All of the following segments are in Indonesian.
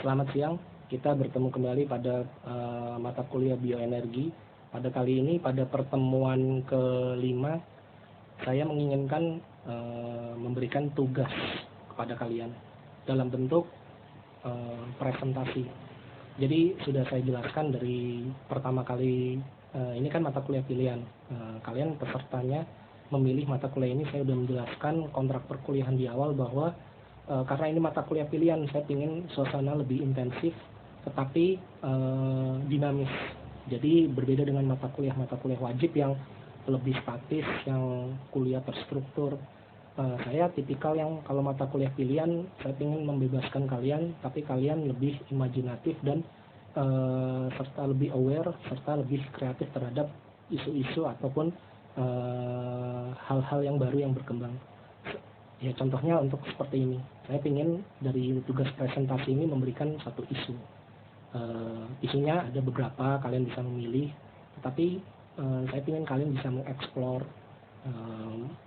Selamat siang, kita bertemu kembali pada mata kuliah bioenergi. Pada kali ini, pada pertemuan kelima, saya menginginkan memberikan tugas kepada kalian dalam bentuk presentasi. Jadi sudah saya jelaskan dari pertama kali, ini kan mata kuliah pilihan. Kalian pesertanya memilih mata kuliah ini, saya sudah menjelaskan kontrak perkuliahan di awal bahwa karena ini mata kuliah pilihan, saya ingin suasana lebih intensif, tetapi dinamis. Jadi berbeda dengan mata kuliah wajib yang lebih statis, yang kuliah terstruktur. Saya tipikal yang kalau mata kuliah pilihan, saya ingin membebaskan kalian, tapi kalian lebih imajinatif dan serta lebih aware, serta lebih kreatif terhadap isu-isu ataupun hal-hal yang baru yang berkembang. Ya, contohnya untuk seperti ini, saya ingin dari tugas presentasi ini memberikan satu isu. Isunya ada beberapa, kalian bisa memilih, tetapi saya ingin kalian bisa mengeksplor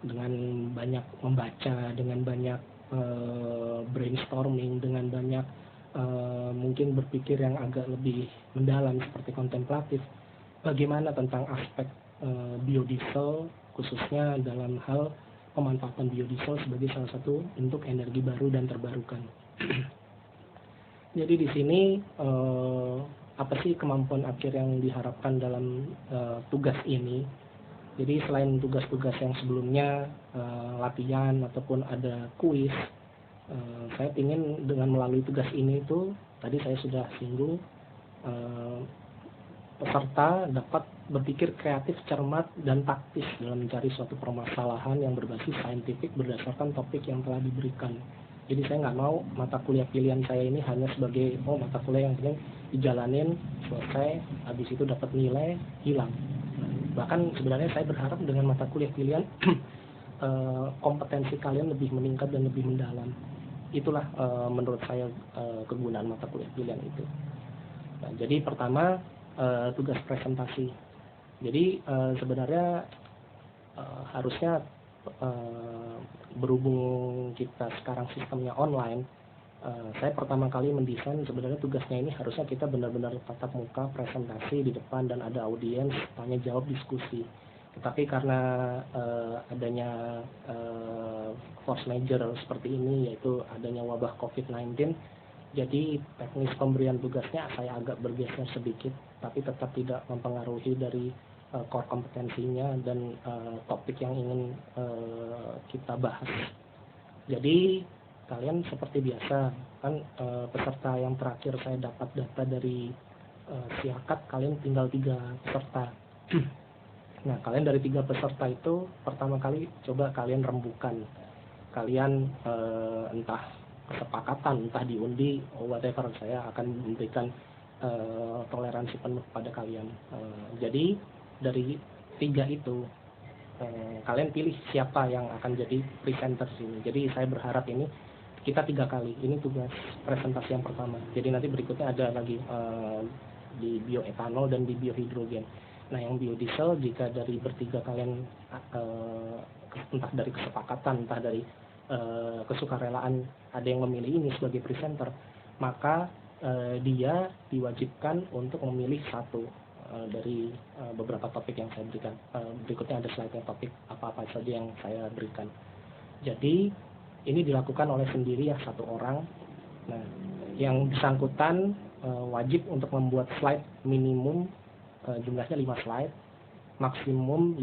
dengan banyak membaca, dengan banyak brainstorming, dengan banyak mungkin berpikir yang agak lebih mendalam seperti kontemplatif. Bagaimana tentang aspek biodiesel, khususnya dalam hal pemanfaatan biodiesel sebagai salah satu bentuk energi baru dan terbarukan. Jadi di sini apa sih kemampuan akhir yang diharapkan dalam tugas ini? Jadi selain tugas-tugas yang sebelumnya latihan ataupun ada kuis, saya ingin dengan melalui tugas ini itu tadi saya sudah singgung, peserta dapat berpikir kreatif, cermat, dan taktis dalam mencari suatu permasalahan yang berbasis saintifik berdasarkan topik yang telah diberikan. Jadi saya nggak mau mata kuliah pilihan saya ini hanya sebagai mata kuliah yang penting dijalanin, selesai, habis itu dapat nilai, hilang. Bahkan sebenarnya saya berharap dengan mata kuliah pilihan kompetensi kalian lebih meningkat dan lebih mendalam. Itulah menurut saya kegunaan mata kuliah pilihan itu. Nah, jadi pertama, tugas presentasi. Jadi sebenarnya harusnya berhubung kita sekarang sistemnya online, saya pertama kali mendesain sebenarnya tugasnya ini harusnya kita benar-benar tatap muka, presentasi di depan dan ada audiens, tanya jawab, diskusi. Tetapi karena adanya force major seperti ini, yaitu adanya wabah COVID-19, jadi teknis pemberian tugasnya saya agak bergeser sedikit, tapi tetap tidak mempengaruhi dari core kompetensinya dan topik yang ingin kita bahas. Jadi kalian seperti biasa, kan peserta yang terakhir saya dapat data dari Siakat, kalian tinggal 3 peserta. Nah, kalian dari 3 peserta itu pertama kali coba kalian rembukan. Kalian entah kesepakatan, entah diundi, whatever, saya akan memberikan toleransi penuh pada kalian. Jadi dari 3 itu kalian pilih siapa yang akan jadi presenter sini. Jadi saya berharap ini kita 3 kali. Ini tugas presentasi yang pertama. Jadi nanti berikutnya ada lagi di bioetanol dan di biohidrogen. Nah, yang biodiesel jika dari bertiga kalian entah dari kesepakatan, entah dari kesukarelaan ada yang memilih ini sebagai presenter, maka dia diwajibkan untuk memilih satu dari beberapa topik yang saya berikan. Berikutnya ada slide-nya topik apa-apa saja yang saya berikan. Jadi ini dilakukan oleh sendiri ya, satu orang. Nah, yang bersangkutan wajib untuk membuat slide minimum jumlahnya 5 slide, maksimum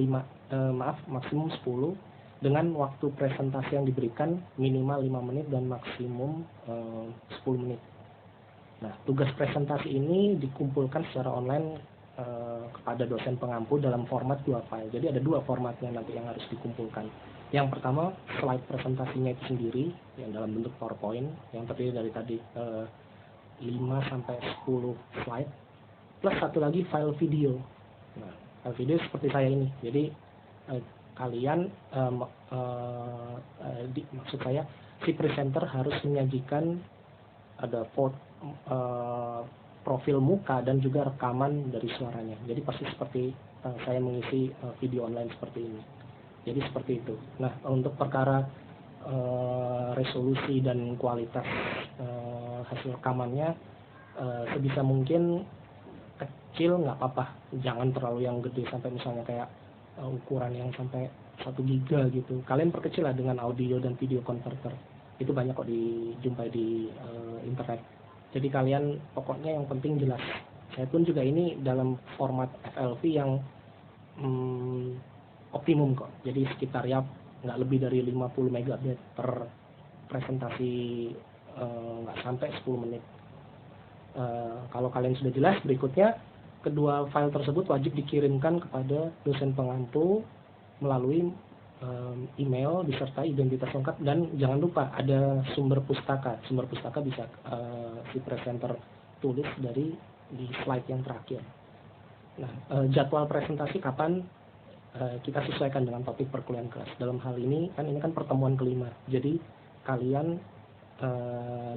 10 dengan waktu presentasi yang diberikan minimal 5 menit dan maksimum 10 menit. Nah, tugas presentasi ini dikumpulkan secara online kepada dosen pengampu dalam format 2 file. Jadi ada 2 formatnya nanti yang harus dikumpulkan. Yang pertama, slide presentasinya itu sendiri yang dalam bentuk PowerPoint yang terdiri dari tadi 5-10 slide plus satu lagi file video. Nah, file video seperti saya ini. Jadi kalian maksud saya si presenter harus menyajikan ada profil muka dan juga rekaman dari suaranya. Jadi pasti seperti saya mengisi video online seperti ini. Jadi seperti itu. Nah, untuk perkara resolusi dan kualitas hasil rekamannya sebisa mungkin kecil nggak apa-apa, jangan terlalu yang gede sampai misalnya kayak ukuran yang sampai 1 GB gitu. Kalian perkecil lah dengan audio dan video converter, itu banyak kok dijumpai di internet. Jadi kalian pokoknya yang penting jelas. Saya pun juga ini dalam format FLV yang optimum kok, jadi sekitar ya nggak lebih dari 50 MB per presentasi, nggak sampai 10 menit. Kalau kalian sudah jelas, berikutnya kedua file tersebut wajib dikirimkan kepada dosen pengampu melalui email beserta identitas lengkap, dan jangan lupa ada sumber pustaka. Sumber pustaka bisa si presenter tulis di slide yang terakhir. Nah, jadwal presentasi kapan kita sesuaikan dengan topik perkuliahan kelas. Dalam hal ini kan pertemuan kelima. Jadi kalian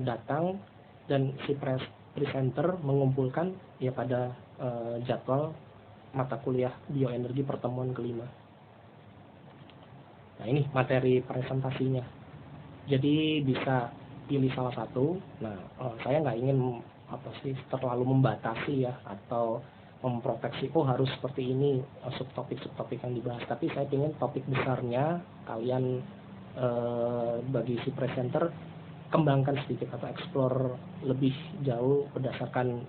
datang dan si presenter mengumpulkan ya pada jadwal mata kuliah bioenergi pertemuan kelima. Nah, ini materi presentasinya. Jadi bisa pilih salah satu. Nah, saya nggak ingin terlalu membatasi ya, atau memproteksi harus seperti ini subtopik yang dibahas. Tapi saya ingin topik besarnya kalian bagi si presenter kembangkan sedikit atau explore lebih jauh berdasarkan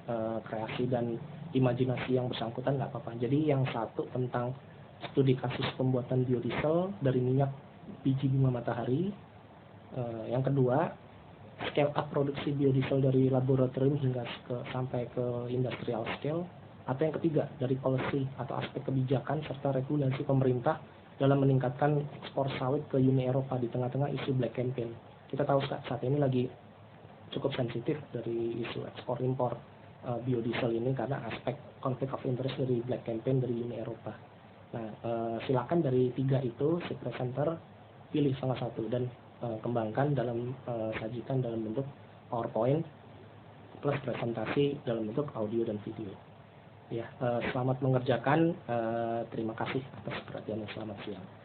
kreasi dan imajinasi yang bersangkutan, nggak apa-apa. Jadi yang satu tentang studi kasus pembuatan biodiesel dari minyak biji bunga matahari, yang kedua scale up produksi biodiesel dari laboratorium hingga sampai ke industrial scale, atau yang ketiga dari policy atau aspek kebijakan serta regulasi pemerintah dalam meningkatkan ekspor sawit ke Uni Eropa di tengah-tengah isu Black Campaign. Kita tahu saat ini lagi cukup sensitif dari isu ekspor impor biodiesel ini karena aspek conflict of interest dari Black Campaign dari Uni Eropa. Nah, silakan dari 3 itu si presenter pilih salah satu dan kembangkan dalam sajikan dalam bentuk PowerPoint plus presentasi dalam bentuk audio dan video. Ya, selamat mengerjakan. Terima kasih atas perhatiannya. Selamat siang.